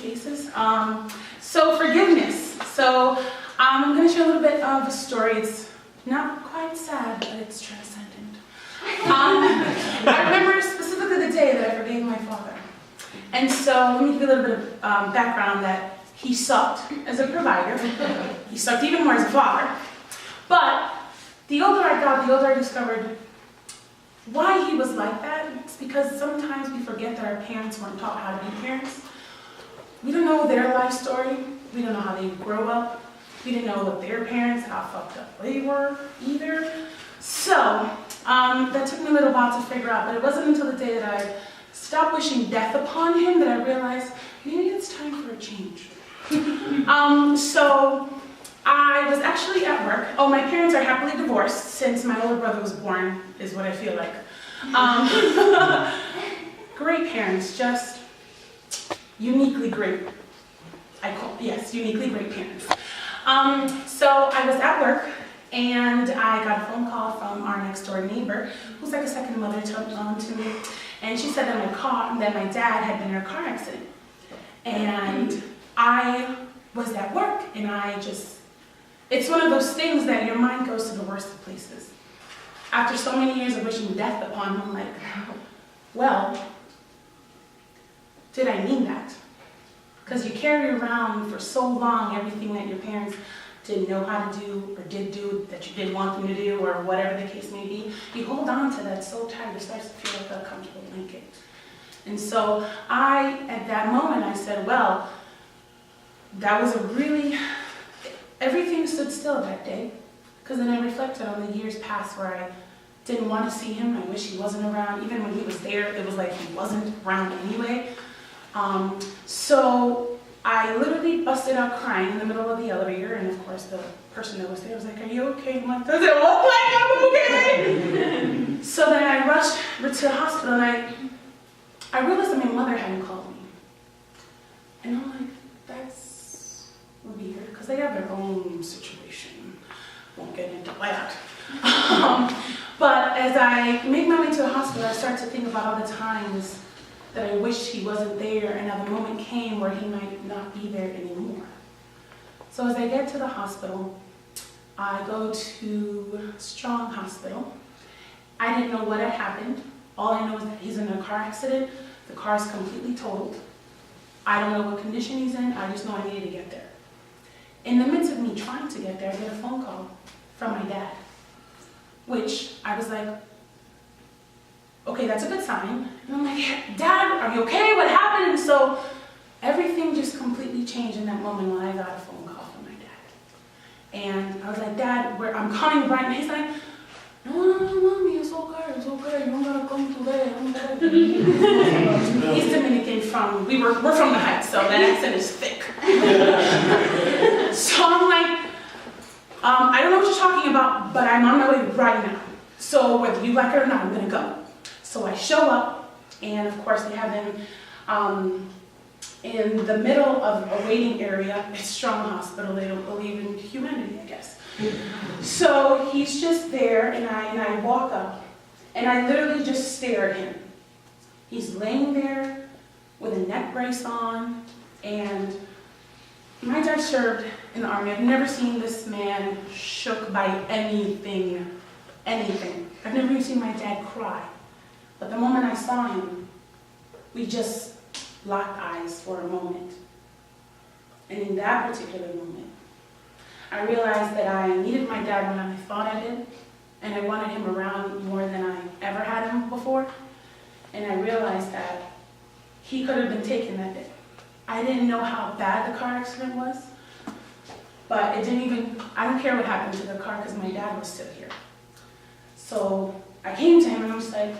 faces. So forgiveness. So I'm going to share a little bit of a story. It's not quite sad, but it's transcendent. I remember specifically the day that I forgave my father. And so let me give you a little bit of background that he sucked as a provider. He sucked even more as a father. But the older I got, the older I discovered why he was like that. It's because sometimes we forget that our parents weren't taught how to be parents. We don't know their life story. We don't know how they grew up. We didn't know what their parents, how fucked up they were either. So that took me a little while to figure out, but it wasn't until the day that I stopped wishing death upon him that I realized maybe it's time for a change. So I was actually at work. Oh, my parents are happily divorced since my older brother was born, is what I feel like. Great parents, just uniquely great. Uniquely great parents. So I was at work and I got a phone call from our next door neighbor, who's like a second mother to me. And she said that my dad had been in a car accident. And I was at work and it's one of those things that your mind goes to the worst of places. After so many years of wishing death upon him, I'm like, well, did I mean that? Because you carry around for so long everything that your parents didn't know how to do or did do that you didn't want them to do or whatever the case may be. You hold on to that so tight, it starts to feel like a comfortable blanket. And so at that moment, I said, well, that was everything stood still that day. Because then I reflected on the years past where I didn't want to see him. I wish he wasn't around. Even when he was there, it was like he wasn't around anyway. So I literally busted out crying in the middle of the elevator, and of course the person that was there was like, "Are you okay?" I'm like, "Does it look like I'm okay?" So then I rushed to the hospital, and I realized that my mother hadn't called me. And I'm like, that's weird, because they have their own situation. Won't get into that. But as I make my way to the hospital, I start to think about all the times that I wished he wasn't there, and now the moment came where he might not be there anymore. So as I get to the hospital, I go to Strong Hospital. I didn't know what had happened. All I know is that he's in a car accident. The car's completely totaled. I don't know what condition he's in. I just know I needed to get there. In the midst of me trying to get there, I get a phone call from my dad, which I was like, okay, that's a good sign. And I'm like, Dad, are you okay? What happened? And so everything just completely changed in that moment when I got a phone call from my dad. And I was like, Dad, I'm coming right now. He's like, no, Mommy, it's okay, you don't gotta come today, I'm good. He's Dominican we're from the Heights, so that accent is thick. So I'm like, I don't know what you're talking about, but I'm on my way right now. So whether you like it or not, I'm gonna go. So I show up, and of course they have him in the middle of a waiting area. It's Strong Hospital, they don't believe in humanity, I guess. So he's just there, and I walk up, and I literally just stare at him. He's laying there with a neck brace on, and my dad served in the Army. I've never seen this man shook by anything. I've never even seen my dad cry. But the moment I saw him, we just locked eyes for a moment. And in that particular moment, I realized that I needed my dad more than I thought I did, and I wanted him around more than I ever had him before. And I realized that he could have been taken that day. I didn't know how bad the car accident was, but I don't care what happened to the car because my dad was still here. So I came to him and I was like,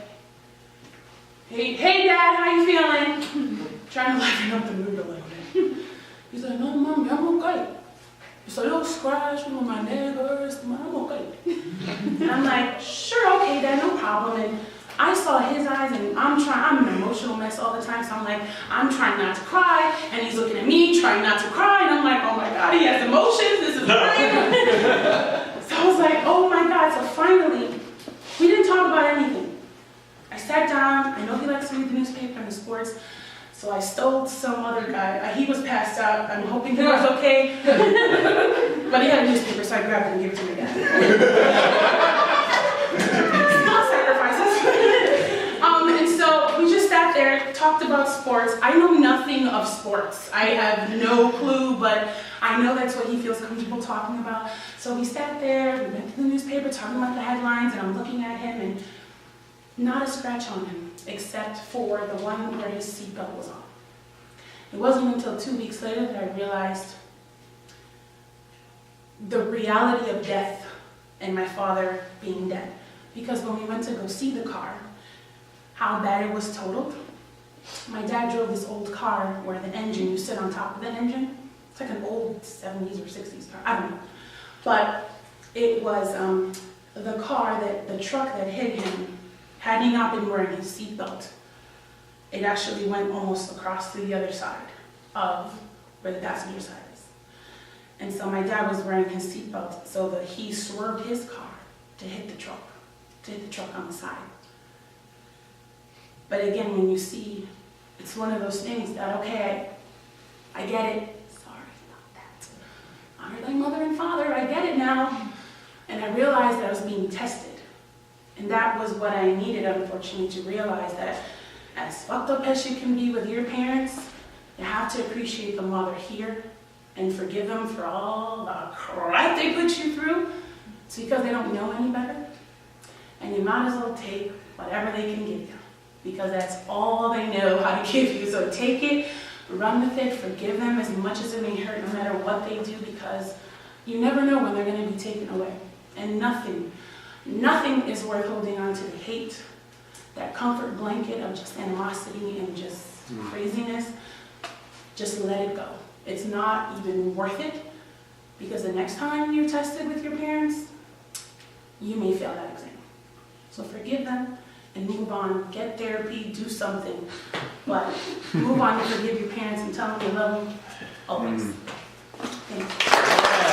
hey Dad, how you feeling? Trying to lighten up the mood a little bit. He's like, no, Mommy, I'm okay. It's a little scratch, my neck hurts, I'm okay. And I'm like, sure, okay, Dad, no problem. And I saw his eyes, and I'm an emotional mess all the time, so I'm like, I'm trying not to cry, and he's looking at me, trying not to cry, and I'm like, oh my God, he has emotions, this is great. So I was like, oh my God, so finally, we didn't talk about anything. I sat down, I know he likes to read the newspaper and the sports, So I stole some other guy. He was passed out. I'm hoping he was okay. But he had a newspaper, so I grabbed it and gave it to my dad. Small sacrifices. And so we just sat there, talked about sports. I know nothing of sports. I have no clue, but I know that's what he feels comfortable talking about. So we sat there, we went to the newspaper talking about the headlines, and I'm looking at him, and not a scratch on him, except for the one where his seatbelt was on. It wasn't until 2 weeks later that I realized the reality of death and my father being dead. Because when we went to go see the car, how bad it was totaled. My dad drove this old car where the engine, you sit on top of the engine. It's like an old 70s or 60s car, I don't know. But it was the car, the truck that hit him, had he not been wearing his seatbelt, it actually went almost across to the other side of where the passenger side is. And so my dad was wearing his seatbelt so that he swerved his car to hit the truck on the side. But again, when you see, it's one of those things that, okay, I get it. Sorry about that. Honor thy mother and father, I get it now. And I realized that I was being tested. And that was what I needed, unfortunately, to realize that as fucked up as you can be with your parents, you have to appreciate the mother here and forgive them for all the crap they put you through. It's because they don't know any better. And you might as well take whatever they can give you, because that's all they know how to give you. So take it, run with it, forgive them as much as it may hurt, no matter what they do, because you never know when they're going to be taken away. And nothing is worth holding on to the hate, that comfort blanket of just animosity and just craziness. Just let it go. It's not even worth it, because the next time you're tested with your parents, you may fail that exam. So forgive them and move on. Get therapy, do something. But move on and forgive your parents and tell them you love them always. Thank you.